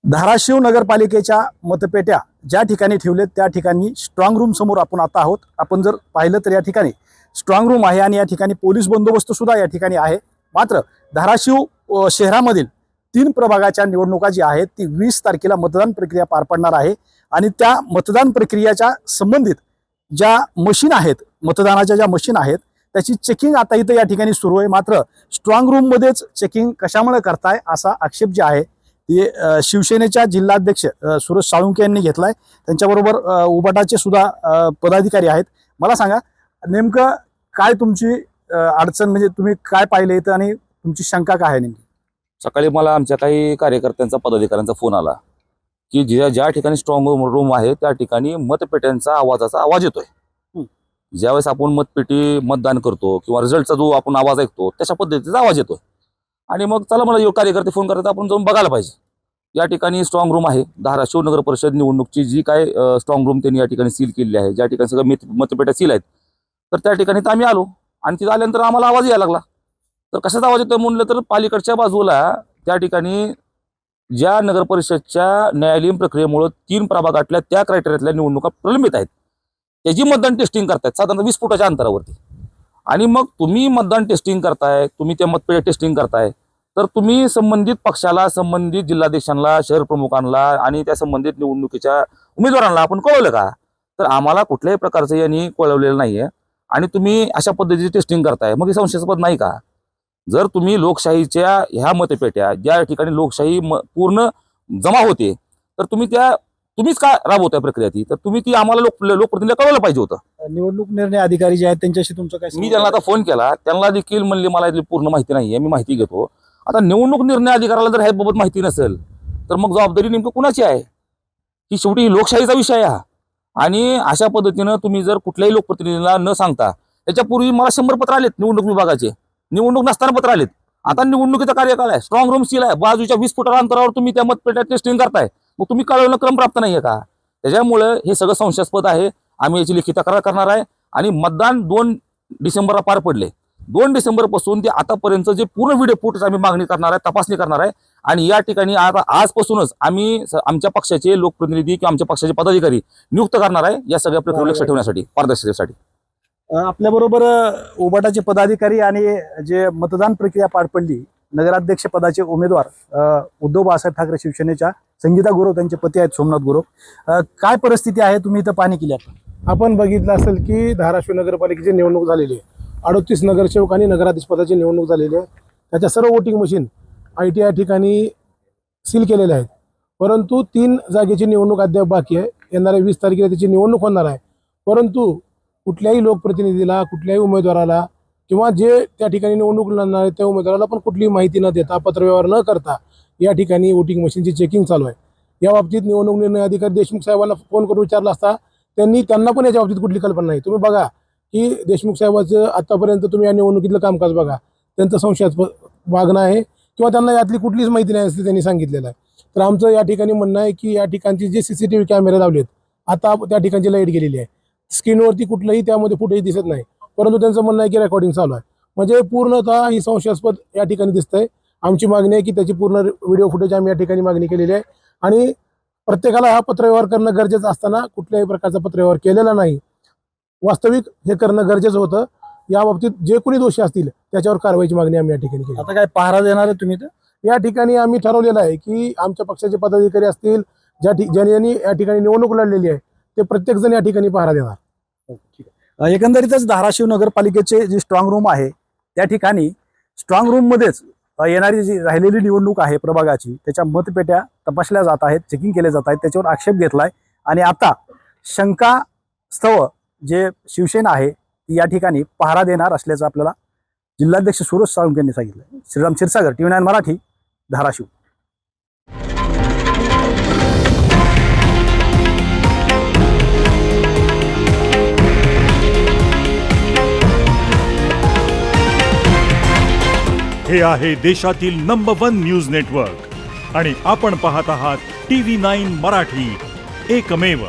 धाराशिव नगरपालिकेच्या मतपेट्या ज्या ठिकाणी ठेवलेत त्या ठिकाणी स्ट्रॉंग रूम समोर आपण आता आहोत। आपण जर पाहिलं तर या ठिकाणी स्ट्रॉंग रूम आहे आणि या ठिकाणी पोलीस बंदोबस्त सुद्धा या ठिकाणी आहे। मात्र धाराशिव शहरामधील 3 प्रभागाच्या निवडणुका जी आहेत ती 20 तारखेला मतदान प्रक्रिया पार पडणार आहे आणि त्या मतदान प्रक्रियेच्या संबंधित ज्या मशीन आहेत, मतदानाच्या ज्या मशीन आहेत त्याची चेकिंग आता इथं या ठिकाणी सुरू आहे। मात्र स्ट्रॉंग रूम मध्येच चेकिंग कशामुळे करताय असा आक्षेप जे आहे ते शिवसेनेच्या जिल्हाध्यक्ष सुरेश साळुंखे यांनी घेतलाय। त्यांच्याबरोबर उबाटाचे सुद्धा पदाधिकारी आहेत। मला सांगा नेमकं काय तुमची अडचण, म्हणजे तुम्ही काय पाहिले इथं आणि तुमची शंका काय आहे नेमकी? सकाळी मला आमच्या काही कार्यकर्त्यांचा पदाधिकाऱ्यांचा फोन आला की ज्या ठिकाणी स्ट्रॉंग रूम आहे त्या ठिकाणी मतपेट्यांचा आवाज येतोय। ज्यावेळेस आपण मतपेटी मतदान करतो किंवा रिझल्टचा जो आपण आवाज ऐकतो तशा पद्धतीचा आवाज येतोय आणि मग चला मला कार्यकर्ते फोन करतात आपण जाऊन बघायला पाहिजे। या ठिकाणी स्ट्रॉंग रूम आहे, धाराशिव नगर परिषद निवडणूकची जी काय स्ट्रॉंग रूम त्यांनी या ठिकाणी सील केलेली आहे, ज्या ठिकाणी सगळं मतपेट्या सील आहेत, तर त्या ठिकाणी तर आम्ही आलो आणि तिथे आल्यानंतर आम्हाला आवाज यायला लागला। तर कशाचा आवाज येतोय म्हणलं तर पालिकडच्या बाजूला त्या ठिकाणी ज्या नगर परिषदच्या न्यायालयीन प्रक्रियेमुळे 3 प्रभागातल्या त्या क्रायटेरियातल्या निवडणुका प्रलंबित आहेत त्याची मतदान टेस्टिंग करतायत साधारण 20 फुटाच्या अंतरावरती। आणि मग तुम्ही मतदान टेस्टिंग करताय, तुम्ही त्या मतपेट्या टेस्टिंग करताय, तर तुम्ही संबंधित पक्षाला, संबंधित जिल्हाध्यक्षांना, शहर प्रमुखांना आणि त्या संबंधित निवडणुकीच्या उमेदवारांना आपण कळवलं का? तर आम्हाला कुठल्याही प्रकारचं यांनी कळवलेलं नाहीये आणि तुम्ही अशा पद्धतीची टेस्टिंग करताय, मग हे संशयास्पद नाही का? जर तुम्ही लोकशाहीच्या ह्या मतपेट्या ज्या ठिकाणी लोकशाही पूर्ण जमा होते तर तुम्हीच का राबवताय प्रक्रिया ती, तर तुम्ही ती आम्हाला लोकप्रतिनिधीला कळवलं पाहिजे होतं। निवडणूक निर्णय अधिकारी जे आहेत त्यांच्याशी तुमचं काय? मी त्यांना आता फोन केला, त्यांना देखील म्हणले मला इथली पूर्ण माहिती नाहीये, मी माहिती घेतो। आता निवडणूक निर्णय अधिकाऱ्याला जर ह्याबाबत माहिती नसेल तर मग जबाबदारी नेमकं कुणाची आहे? ही शेवटी लोकशाहीचा विषय आहे आणि अशा पद्धतीनं तुम्ही जर कुठल्याही लोकप्रतिनिधीला न सांगता, त्याच्यापूर्वी मला 100 पत्र आलेत निवडणूक विभागाचे, निवडणूक नसताना पत्र आलेत, आता निवडणुकीचा कार्यकाळ आहे, स्ट्रॉंग रूम सील आहे, बाजूच्या 20 फुटाच्या अंतरावर तुम्ही त्या मतपेट्या टेस्टिंग करताय, मग तुम्ही कळवणं क्रमप्राप्त नाहीये का? त्याच्यामुळे हे सगळं संशयास्पद आहे। आम्ही याची लिखित तक्रार करणार आहे आणि मतदान 2 डिसेंबरला पार पडले, 2 डिसेंबर पासून ते आतापर्यंत जे पूर्ण व्हिडिओ फुटेज आम्ही मागणी करणार आहे, तपासणी करणार आहे आणि या ठिकाणी आता आजपासूनच आम्ही आमच्या पक्षाचे लोकप्रतिनिधी किंवा आमच्या पक्षाचे पदाधिकारी नियुक्त करणार आहे या सगळ्या प्रक्रियेवर लक्ष ठेवण्यासाठी, पारदर्शकतेसाठी। आपल्याबरोबर उबाटाचे पदाधिकारी आणि जे मतदान प्रक्रिया पार पडली, नगराध्यक्ष पदाचे उमेदवार उद्धव बाळासाहेब ठाकरे शिवसेनेच्या संगीता गुरव, त्यांचे पती आहेत सोमनाथ गुरव। काय परिस्थिती आहे? तुम्ही इथं पाहणी केली आपण बघितलं असेल की धाराशिव नगरपालिकेची निवडणूक झालेली आहे, 38 नगरसेवक आणि नगराध्यक्ष पदाची निवडणूक झालेली आहे। त्याच्या सर्व वोटिंग मशीन ITI ठिकाणी सील केलेल्या आहेत, परंतु 3 जागेची निवडणूक अद्याप बाकी आहे। येणाऱ्या 20 तारखेला त्याची निवडणूक होणार आहे, परंतु कुठल्याही लोकप्रतिनिधीला, कुठल्याही उमेदवाराला किंवा जे त्या ठिकाणी निवडणूक लढणार आहे त्या उमेदवाराला पण कुठलीही माहिती न देता, पत्रव्यवहार न करता या ठिकाणी वोटिंग मशीनची चेकिंग चालू आहे। या बाबतीत निवडणूक निर्णय अधिकारी देशमुख साहेबांना फोन करून विचारला असता त्यांना पण याच्या बाबतीत कुठली कल्पना नाही। तुम्ही बघा की देशमुख साहेबांचं आतापर्यंत तुम्ही या निवडणुकीतलं कामकाज बघा, त्यांचं संशयास्पद वागणं आहे किंवा त्यांना यातली कुठलीच माहिती नाही असते त्यांनी सांगितलेलं आहे। तर आमचं या ठिकाणी म्हणणं आहे की या ठिकाणचे जे CCTV कॅमेरे लावलेत, आता त्या ठिकाणची लाईट गेलेली आहे, स्क्रीनवरती कुठलंही त्यामध्ये फुटेज दिसत नाही, परंतु त्यांचं म्हणणं आहे की रेकॉर्डिंग चालू आहे, म्हणजे पूर्णतः ही संशयास्पद या ठिकाणी दिसतंय। आमची मागणी आहे की त्याची पूर्ण व्हिडिओ फुटेज आम्ही या ठिकाणी मागणी केलेली आहे आणि प्रत्येकाला हा पत्रव्यवहार करणं गरजेचं असताना कुठल्याही प्रकारचा पत्रव्यवहार केलेला नाही। वास्तविक हे करणं गरजेचं होतं। या बाबतीत जे कोणी दोषी असतील त्याच्यावर कारवाईची मागणी आम्ही या ठिकाणी केली। आता काय पहारा देणार आहे तुम्ही? तर या ठिकाणी आम्ही ठरवलेलं आहे की आमच्या पक्षाचे पदाधिकारी असतील, ज्यांनी या ठिकाणी निवडणूक लढलेली आहे, ते प्रत्येक जण या ठिकाणी पहारा देणार। ठीक आहे। एकंदरीतच धाराशिव नगरपालिकेचे जे स्ट्रॉंग रूम आहे त्या ठिकाणी स्ट्रॉंग रूम मध्येच येणारी जी राहिलेली निवडणूक आहे प्रभागाची त्याच्या मतपेट्या तपासल्या जात आहेत, चेकिंग केले जात आहेत, त्याच्यावर आक्षेप घेतलाय आणि आता शंकास्तव जे शिवसेना आहे ती या ठिकाणी पहारा देणार असल्याचं आपल्याला जिल्हाध्यक्ष सुरेश साळुंखे यांनी सांगितलं। श्रीराम क्षीरसागर, TV9 मराठी, धाराशिव। हे आहे देशातील नंबर 1 न्यूज नेटवर्क आणि आपण पाहत आहात TV9 मराठी, एकमेव।